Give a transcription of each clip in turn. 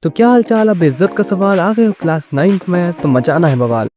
तो क्या हाल चाल, अब इज्जत का सवाल आ गए हो क्लास 9th में तो मचाना है बवाल।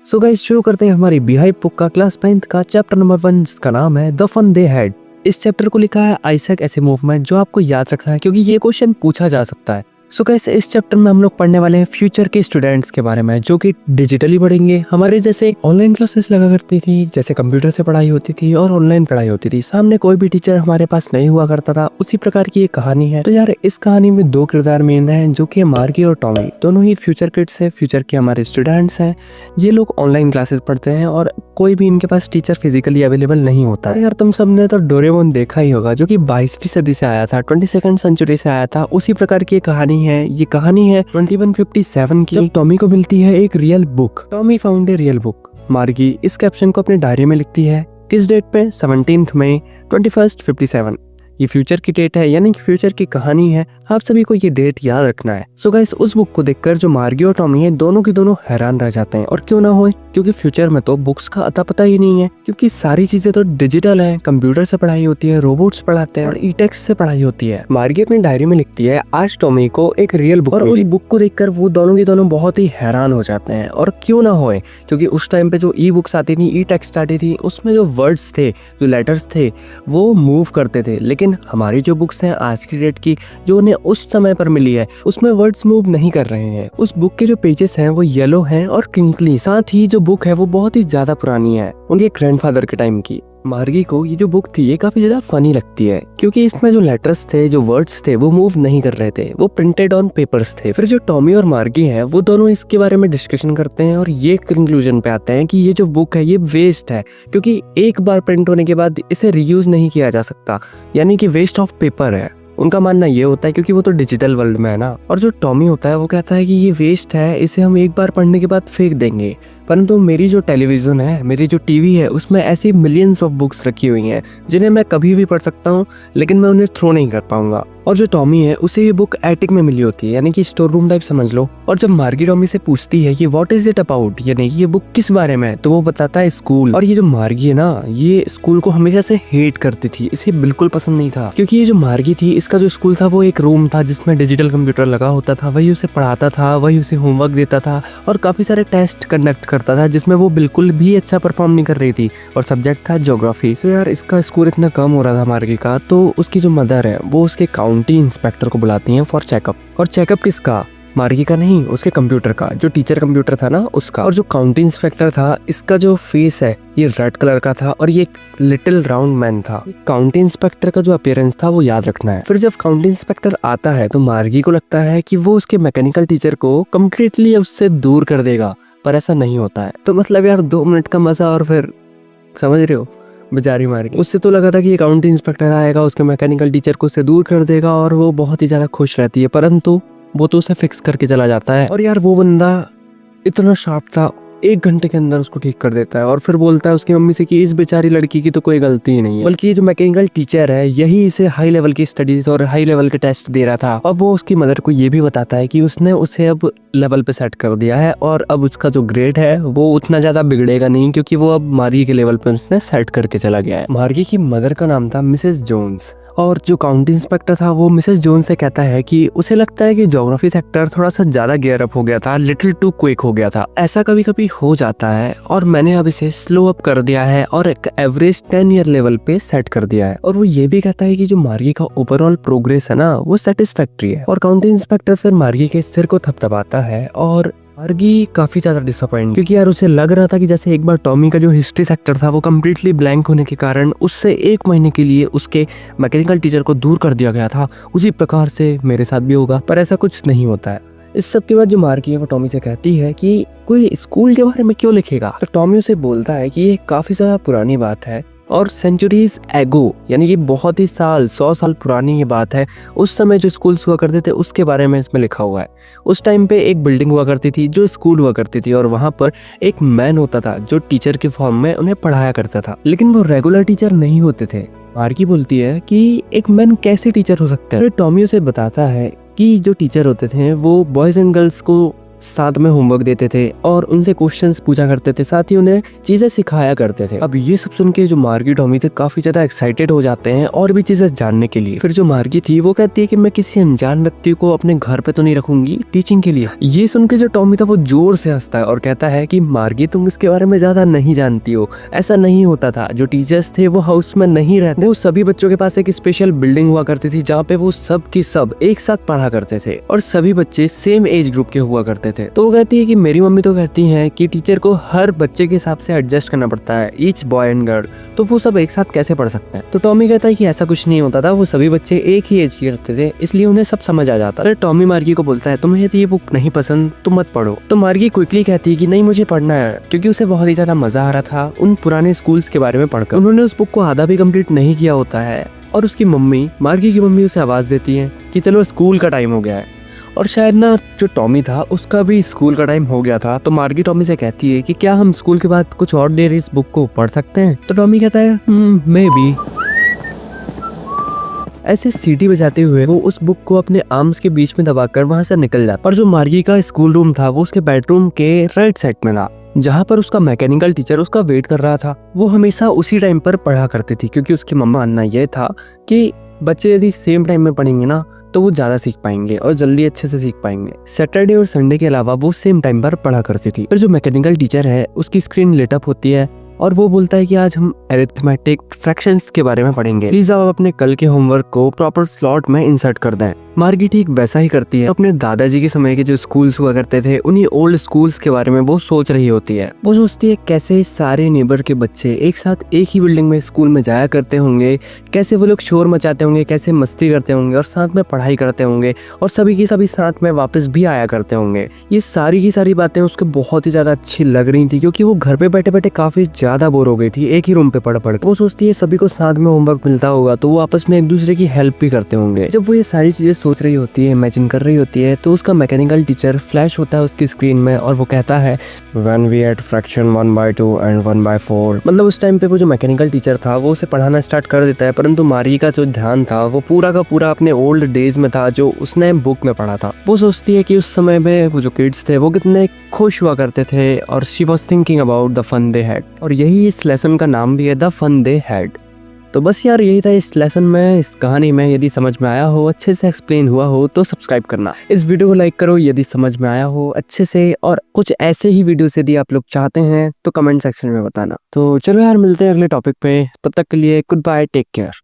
सो गाइस शुरू करते हैं हमारी बिहाइव बुक का क्लास 9th का चैप्टर नंबर 1 जिसका नाम है द फन दे हैड। इस चैप्टर को लिखा है आइजैक एसिमोव में, जो आपको याद रखना है क्योंकि ये क्वेश्चन पूछा जा सकता है। सो गाइस इस चैप्टर में हम लोग पढ़ने वाले हैं फ्यूचर के स्टूडेंट्स के बारे में जो कि डिजिटली पढ़ेंगे। हमारे जैसे ऑनलाइन क्लासेस लगा करती थी, जैसे कंप्यूटर से पढ़ाई होती थी और ऑनलाइन पढ़ाई होती थी, सामने कोई भी टीचर हमारे पास नहीं हुआ करता था, उसी प्रकार की एक कहानी है। तो यार इस कहानी में दो किरदार मेन हैं जो कि मार्गी और टॉमी, दोनों ही फ्यूचर किड्स है, फ्यूचर के हमारे स्टूडेंट्स हैं। ये लोग ऑनलाइन क्लासेस पढ़ते हैं और कोई भी इनके पास टीचर फिजिकली अवेलेबल नहीं होता है। यार तुम सबने तो डोरेमोन देखा ही होगा जो कि 22वीं सदी से आया था, 22nd सेंचुरी से आया था, उसी प्रकार की कहानी है। ये कहानी है 2157 की, जब टॉमी को मिलती है एक real book. Tommy found a real book. मार्गी इस कैप्शन को अपने डायरी में लिखती है किस डेट पे, 17 मई 2157। ये फ्यूचर की डेट है, यानी कि फ्यूचर की कहानी है, आप सभी को ये डेट याद रखना है। सो गाइस उस बुक को देखकर जो मार्गी और टॉमी है दोनों की दोनों हैरान रह जाते हैं। और क्यों ना हो, क्योंकि फ्यूचर में तो बुक्स का अता पता ही नहीं है, क्योंकि सारी चीजें तो डिजिटल है, कंप्यूटर से पढ़ाई होती है, रोबोट्स पढ़ाते हैं और ई टेक्स्ट से पढ़ाई होती है। मार्गी अपनी डायरी में लिखती है आज टॉमी को एक रियल बुक, और उस बुक को देखकर वो दोनों की दोनों बहुत ही हैरान हो जाते हैं। और क्यों ना हो, क्योंकि उस टाइम पे जो ई बुक्स आती थी, ई टेक्स्ट आती थी, उसमें जो वर्ड्स थे, जो लेटर्स थे वो मूव करते थे। लेकिन हमारी जो बुक्स हैं आज की डेट की, जो उन्हें उस समय पर मिली है, उसमें वर्ड्स मूव नहीं कर रहे हैं। उस बुक के जो पेजेस हैं वो येलो हैं और क्रिंकली, साथ ही जो बुक है वो बहुत ही ज्यादा पुरानी है, उनके ग्रैंडफादर के टाइम की। मार्गी को ये जो बुक थी ये काफी ज्यादा फनी लगती है, क्योंकि इसमें जो लेटर्स थे, जो वर्ड्स थे, वो मूव नहीं कर रहे थे, वो प्रिंटेड ऑन पेपर्स थे। फिर जो टॉमी और मार्गी हैं वो दोनों इसके बारे में डिस्कशन करते हैं और ये कंक्लूजन पे आते हैं कि ये जो बुक है ये वेस्ट है, क्योंकि एक बार प्रिंट होने के बाद इसे रीयूज नहीं किया जा सकता, यानी कि वेस्ट ऑफ पेपर है। उनका मानना ये होता है क्योंकि वो तो डिजिटल वर्ल्ड में है ना। और जो टॉमी होता है वो कहता है कि ये वेस्ट है, इसे हम एक बार पढ़ने के बाद फेंक देंगे। परंतु मेरी जो टेलीविजन है, मेरी जो टीवी है, उसमें ऐसी मिलियंस ऑफ बुक्स रखी हुई हैं जिन्हें मैं कभी भी पढ़ सकता हूँ, लेकिन मैं उन्हें थ्रो नहीं कर पाऊंगा। और जो टॉमी है उसे ये बुक एटिक में मिली होती है, यानी कि स्टोर रूम टाइप समझ लो। और जब मार्गी टॉमी से पूछती है कि व्हाट इज इट अबाउट, यानी कि ये बुक किस बारे में है, तो वो बताता है स्कूल। और ये जो मार्गी है ना, ये स्कूल को हमेशा से हेट करती थी, इसे बिल्कुल पसंद नहीं था, क्योंकि ये जो मार्गी थी इसका जो स्कूल था वो एक रूम था जिसमें डिजिटल कंप्यूटर लगा होता था, वही उसे पढ़ाता था, वही उसे होमवर्क देता था और काफी सारे टेस्ट कंडक्ट करता था जिसमें वो बिल्कुल भी अच्छा परफॉर्म नहीं कर रही थी, और सब्जेक्ट था ज्योग्राफी। तो यार इसका स्कोर इतना कम हो रहा था मार्गी का, तो उसकी जो मदर है वो उसके काउंटी इंस्पेक्टर को बुलाती हैं फॉर चेकअप। और चेकअप किसका? मार्गी का नहीं, उसके कंप्यूटर का, जो टीचर कंप्यूटर था ना उसका। और जो काउंटी इंस्पेक्टर था इसका जो फेस है ये रेड कलर का था और ये एक लिटिल राउंड मैन था। काउंटी इंस्पेक्टर का जो अपीयरेंस था वो याद रखना है। फिर जब काउंटी इंस्पेक्टर आता है तो मार्गी को लगता है कि वो उसके मैकेनिकल टीचर को कम्प्लीटली उससे दूर कर देगा, पर ऐसा नहीं होता है। तो मतलब यार 2 मिनट का मजा और फिर समझ रहे हो बेचारी मार्गी। उससे तो लगा था कि काउंटी इंस्पेक्टर आएगा, उसके मैकेनिकल टीचर को उससे दूर कर देगा और वो बहुत ही ज्यादा खुश रहती है, परंतु वो तो उसे फिक्स करके चला जाता है। और यार वो बंदा इतना शार्प था, 1 घंटे के अंदर उसको ठीक कर देता है और फिर बोलता है उसकी मम्मी से कि इस बेचारी लड़की की तो कोई गलती ही नहीं है, बल्कि ये जो मैकेनिकल टीचर है यही इसे हाई लेवल की स्टडीज और हाई लेवल के टेस्ट दे रहा था। और वो उसकी मदर को ये भी बताता है कि उसने उसे अब लेवल पे सेट कर दिया है और अब उसका जो ग्रेड है वो उतना ज्यादा बिगड़ेगा नहीं, क्योंकि वो अब मार्गी के लेवल पे उसने सेट करके चला गया है। मार्गी की मदर का नाम था मिसेस जोन्स, और जो काउंटी इंस्पेक्टर था वो मिसेस जोन्स से कहता है कि उसे लगता है कि ज्योग्राफी सेक्टर थोड़ा सा ज्यादा गियर अप हो गया था, लिटिल टू क्विक हो गया था, ऐसा कभी कभी हो जाता है, और मैंने अब इसे स्लो अप कर दिया है और एक एवरेज 10 ईयर लेवल पे सेट कर दिया है। और वो ये भी कहता है कि जो मार्गी का ओवरऑल प्रोग्रेस है ना वो सेटिस्फैक्ट्री है। और काउंटी इंस्पेक्टर फिर मार्गी के सिर को थपथपाता है और मार्गी काफी ज्यादा डिसअपॉइंट, क्योंकि यार उसे लग रहा था कि जैसे एक बार टॉमी का जो हिस्ट्री सेक्टर था वो कम्प्लीटली ब्लैंक होने के कारण उससे 1 महीने के लिए उसके मैकेनिकल टीचर को दूर कर दिया गया था, उसी प्रकार से मेरे साथ भी होगा, पर ऐसा कुछ नहीं होता है। इस सब के बाद जो मार्गी है वो टॉमी से कहती है कि कोई स्कूल के बारे में क्यों लिखेगा, तो टॉमी उसे बोलता है कि ये काफी ज्यादा पुरानी बात है और सेंचुरीज एगो, यानी कि बहुत ही 100 साल पुरानी ये बात है। उस समय जो स्कूल्स हुआ करते थे उसके बारे में इसमें लिखा हुआ है। उस टाइम पे एक बिल्डिंग हुआ करती थी जो स्कूल हुआ करती थी, और वहाँ पर एक मैन होता था जो टीचर के फॉर्म में उन्हें पढ़ाया करता था, लेकिन वो रेगुलर टीचर नहीं होते थे। मार्गी बोलती है कि एक मैन कैसे टीचर हो सकता है। टॉमी उसे बताता है कि जो टीचर होते थे वो बॉयज एंड गर्ल्स को साथ में होमवर्क देते थे और उनसे क्वेश्चंस पूछा करते थे, साथ ही उन्हें चीजें सिखाया करते थे। अब ये सब सुन के जो मार्गी टॉमी थे काफी ज्यादा एक्साइटेड हो जाते हैं और भी चीजें जानने के लिए। फिर जो मार्गी थी वो कहती है कि मैं किसी अनजान व्यक्ति को अपने घर पे तो नहीं रखूंगी टीचिंग के लिए। ये सुन के जो टॉमी था वो जोर से हंसता है और कहता है कि मार्गी तुम इसके बारे में ज्यादा नहीं जानती हो, ऐसा नहीं होता था। जो टीचर्स थे वो हाउस में नहीं रहते, वो सभी बच्चों के पास एक स्पेशल बिल्डिंग हुआ करती थी जहाँ पे वो सब की सब एक साथ पढ़ा करते थे और सभी बच्चे सेम एज ग्रुप के हुआ करते थे। तो वो कहती है कि मेरी मम्मी तो कहती है कि टीचर को हर बच्चे के हिसाब से एडजस्ट करना पड़ता है, ईच बॉय एंड गर्ल, तो वो सब एक साथ कैसे पढ़ सकते हैं। तो टॉमी कहता है कि ऐसा कुछ नहीं होता था, वो सभी बच्चे एक ही एज के करते थे, इसलिए उन्हें सब समझ आ जाता है। टॉमी मार्गी को बोलता है तुम्हें ये बुक नहीं पसंद तो मत पढ़ो। तो मार्गी क्विकली कहती है कि नहीं मुझे पढ़ना है, क्योंकि उसे बहुत ही ज्यादा मजा आ रहा था उन पुराने स्कूल्स के बारे में पढ़कर। उन्होंने उस बुक को आधा भी कंप्लीट नहीं किया होता है और उसकी मम्मी, मार्गी की मम्मी उसे आवाज देती है कि चलो स्कूल का टाइम हो गया है। और शायद ना जो टॉमी था उसका भी स्कूल का टाइम हो गया था। तो मार्गी टॉमी से कहती है कि क्या हम स्कूल के बाद कुछ और देर इस बुक को पढ़ सकते हैं। तो टॉमी कहता है मे बी। ऐसे सीटी बजाते हुए वो उस बुक को अपने आर्म्स के बीच में दबाकर वहां से निकल जाता। और जो मार्गी का स्कूल रूम था वो उसके बेडरूम के राइट साइड में था, जहाँ पर उसका मैकेनिकल टीचर उसका वेट कर रहा था। वो हमेशा उसी टाइम पर पढ़ा करती थी, क्योंकि उसकी मम्मा मानना यह था कि बच्चे यदि सेम टाइम में पढ़ेंगे ना तो वो ज्यादा सीख पाएंगे और जल्दी अच्छे से सीख पाएंगे। सैटरडे और संडे के अलावा वो सेम टाइम पर पढ़ा करती थी। फिर जो मैकेनिकल टीचर है उसकी स्क्रीन लिट अप होती है और वो बोलता है कि आज हम अरिथमेटिक फ्रैक्शंस के बारे में पढ़ेंगे, प्लीज आप अपने कल के होमवर्क को प्रॉपर स्लॉट में इंसर्ट कर दें। मार्गी ठीक वैसा ही करती है। अपने दादाजी के समय के जो स्कूल्स हुआ करते थे उन्हीं ओल्ड स्कूल्स के बारे में वो सोच रही होती है। वो सोचती है कैसे सारे नेबर के बच्चे एक साथ एक ही बिल्डिंग में स्कूल में जाया करते होंगे, कैसे वो लोग शोर मचाते होंगे, कैसे मस्ती करते होंगे और साथ में पढ़ाई करते होंगे और सभी की सभी साथ में वापस भी आया करते होंगे। ये सारी की सारी बातें उसको बहुत ही ज्यादा अच्छी लग रही थी, क्योंकि वो घर पे बैठे बैठे काफी ज्यादा बोर हो गई थी एक ही रूम पे पढ़ पढ़। वो सोचती है सभी को साथ में होमवर्क मिलता होगा तो वो आपस में एक दूसरे की हेल्प भी करते होंगे। जब वो ये सारी चीजें सोच रही होती है, इमेजिन कर रही होती है, तो उसका मैकेनिकल टीचर फ्लैश होता है उसकी स्क्रीन में और वो कहता है When we had fraction 1/2 and 1/4। मतलब उस टाइम पे वो जो मैकेनिकल टीचर था वो उसे पढ़ाना स्टार्ट कर देता है, परंतु मार्गी का जो ध्यान था वो पूरा का पूरा अपने ओल्ड डेज में था जो उसने बुक में पढ़ा था। वो सोचती है कि उस समय में वो जो किड्स थे वो कितने खुश हुआ करते थे और she was thinking about the fun they had. और यही इस लेसन का नाम भी है, द फन दे हैड। तो बस यार यही था इस लेसन में, इस कहानी में। यदि समझ में आया हो, अच्छे से एक्सप्लेन हुआ हो तो सब्सक्राइब करना, इस वीडियो को लाइक करो यदि समझ में आया हो अच्छे से। और कुछ ऐसे ही वीडियोस यदि आप लोग चाहते हैं तो कमेंट सेक्शन में बताना। तो चलो यार मिलते हैं अगले टॉपिक पे, तब तक के लिए गुड बाय, टेक केयर।